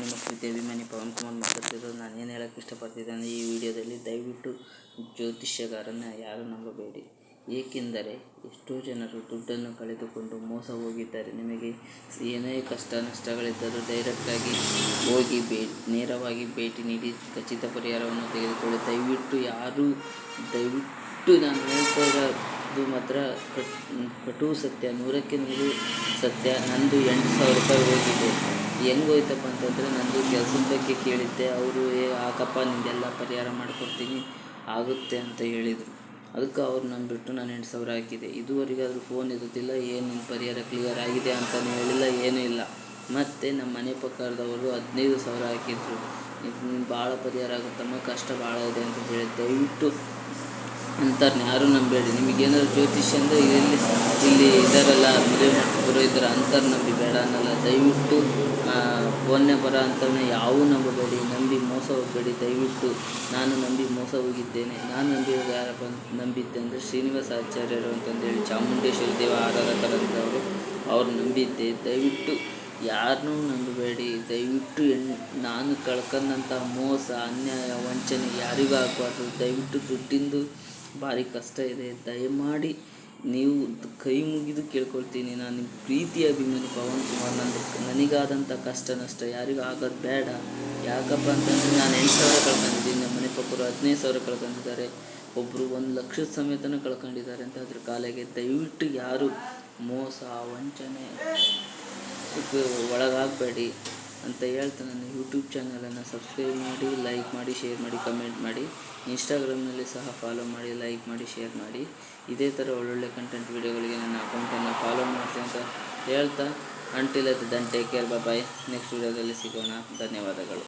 ನಿಮ್ಮ ಪ್ರೀತಿ ಅಭಿಮಾನಿ ಪವನ್ ಕುಮಾರ್ ಮಾತಾಡ್ತಿರೋದು. ನಾನೇನು ಹೇಳೋಕ್ಕೆ ಇಷ್ಟಪಡ್ತಿದ್ದೇನೆ ಈ ವಿಡಿಯೋದಲ್ಲಿ, ದಯವಿಟ್ಟು ಜ್ಯೋತಿಷ್ಯಗಾರನ ಯಾರು ನಂಬಬೇಡಿ. ಏಕೆಂದರೆ ಎಷ್ಟೋ ಜನರು ದುಡ್ಡನ್ನು ಕಳೆದುಕೊಂಡು ಮೋಸ ಹೋಗಿದ್ದಾರೆ. ನಿಮಗೆ ಏನೇ ಕಷ್ಟ ನಷ್ಟಗಳಿದ್ದರೂ ಡೈರೆಕ್ಟಾಗಿ ಹೋಗಿ ನೇರವಾಗಿ ಭೇಟಿ ನೀಡಿ ಖಚಿತ ಪರಿಹಾರವನ್ನು ತೆಗೆದುಕೊಳ್ಳಿ. ದಯವಿಟ್ಟು ನಾನು ಹೇಳ್ತಾ ಇರೋದು ಮಾತ್ರ ಕಟು ಸತ್ಯ, 100ಕ್ಕೆ 100 ಸತ್ಯ. ನಂದು 8,000 ರೂಪಾಯಿ ಹೋಗಿದೆ. ಹೆಂಗೋಯ್ತಪ್ಪ ಅಂತಂದರೆ, ನಂದು ಕೆಲಸದಕ್ಕೆ ಕೇಳಿದ್ದೆ, ಅವರು ಹಾಕಪ್ಪ ನಿಂದೆಲ್ಲ ಪರಿಹಾರ ಮಾಡಿಕೊಡ್ತೀನಿ ಆಗುತ್ತೆ ಅಂತ ಹೇಳಿದರು. ಅದಕ್ಕೆ ಅವ್ರು ನಂಬಿಬಿಟ್ಟು ನಾನು 8,000 ಹಾಕಿದೆ. ಇದುವರೆಗೆ ಆದರೂ ಫೋನ್ ಇರೋದಿಲ್ಲ, ಏನು ನಿನ್ನ ಪರಿಹಾರ ಕ್ಲಿಯರ್ ಆಗಿದೆ ಅಂತಲೂ ಹೇಳಿಲ್ಲ, ಏನೂ ಇಲ್ಲ. ಮತ್ತು ನಮ್ಮ ಮನೆ ಪಕ್ಕದವರು 15,000 ಹಾಕಿದ್ರು, ಇದು ಭಾಳ ಪರಿಹಾರ ಆಗುತ್ತಮ್ಮ, ಕಷ್ಟ ಭಾಳ ಇದೆ ಅಂತ ಹೇಳಿ. ದಯವಿಟ್ಟು ಅಂಥವ್ರನ್ನ ಯಾರೂ ನಂಬೇಡಿ. ನಿಮಗೇನಾದ್ರು ಜ್ಯೋತಿಷ್ಯ ಅಂದರೆ ಇಲ್ಲಿ ಇದ್ದಾರಲ್ಲ, ಮದುವೆ ಮಾಡ್ಕೊಬರೋ ಇದ್ದಾರೆ, ಅಂಥವ್ರು ನಂಬಿ ಬೇಡ ಅನ್ನಲ್ಲ. ದಯವಿಟ್ಟು ಫೋನ್ನೇ ಬರೋ ಅಂಥವ್ರನ್ನ ಯಾವೂ ನಂಬಬೇಡಿ, ನಂಬಿ ಮೋಸ ಹೋಗಬೇಡಿ. ದಯವಿಟ್ಟು ನಾನು ನಂಬಿ ಮೋಸ ಹೋಗಿದ್ದೇನೆ. ನಾನು ನಂಬಿದ್ದೆ ಅಂದರೆ ಶ್ರೀನಿವಾಸ ಆಚಾರ್ಯರು ಅಂತಂದೇಳಿ ಚಾಮುಂಡೇಶ್ವರಿ ದೇವ ಆರಾಧಕರಂಥವರು, ಅವ್ರು ನಂಬಿದ್ದೆ. ದಯವಿಟ್ಟು ಯಾರನ್ನೂ ನಂಬಬೇಡಿ. ದಯವಿಟ್ಟು ನಾನು ಕಳ್ಕೊಂಡಂಥ ಮೋಸ, ಅನ್ಯಾಯ, ವಂಚನೆ ಯಾರಿಗೂ ಆಗಬಾರ್ದು. ದಯವಿಟ್ಟು ದುಡ್ಡಿಂದು ಭಾರಿ ಕಷ್ಟ ಇದೆ. ದಯಮಾಡಿ ನೀವು ಕೈ ಮುಗಿದು ಕೇಳ್ಕೊಳ್ತೀನಿ. ನಾನು ನಿಮ್ಮ ಪ್ರೀತಿ ಅಭಿಮಾನಿ ಪವನ್ ಕುಮಾರ್. ನನಗಾದಂಥ ಕಷ್ಟ ನಷ್ಟ ಯಾರಿಗೂ ಆಗೋದು ಬೇಡ. ಯಾಕಪ್ಪ ಅಂತಂದರೆ ನಾನು 8,000 ಕಳ್ಕೊಂಡಿದ್ದೀನಿ, ನಮ್ಮ ಮನೆ ಪಕ್ಕರು 15,000 ಕಳ್ಕೊಂಡಿದ್ದಾರೆ, ಒಬ್ಬರು 1,00,000 ಸಮೇತನೂ ಕಳ್ಕೊಂಡಿದ್ದಾರೆ ಅಂತ ಅದ್ರ ಕಾಲಿಗೆ. ದಯವಿಟ್ಟು ಯಾರು ಮೋಸ ವಂಚನೆ ಒಳಗಾಗಬೇಡಿ ಅಂತ ಹೇಳ್ತಾ ನನ್ನ ಯೂಟ್ಯೂಬ್ ಚಾನಲನ್ನು ಸಬ್ಸ್ಕ್ರೈಬ್ ಮಾಡಿ, ಲೈಕ್ ಮಾಡಿ, ಶೇರ್ ಮಾಡಿ, ಕಮೆಂಟ್ ಮಾಡಿ. ಇನ್ಸ್ಟಾಗ್ರಾಮ್ನಲ್ಲಿ ಸಹ ಫಾಲೋ ಮಾಡಿ, ಲೈಕ್ ಮಾಡಿ, ಶೇರ್ ಮಾಡಿ. ಇದೇ ಥರ ಒಳ್ಳೊಳ್ಳೆ ಕಂಟೆಂಟ್ ವೀಡಿಯೋಗಳಿಗೆ ನನ್ನ ಅಕೌಂಟನ್ನು ಫಾಲೋ ಮಾಡ್ತೀನಿ ಅಂತ ಹೇಳ್ತಾ, ಅಂಟಿಲ್ ದೆನ್ ಟೇಕ್ ಕೇರ್, ಬಾಯ್. ನೆಕ್ಸ್ಟ್ ವೀಡಿಯೋದಲ್ಲಿ ಸಿಗೋಣ. ಧನ್ಯವಾದಗಳು.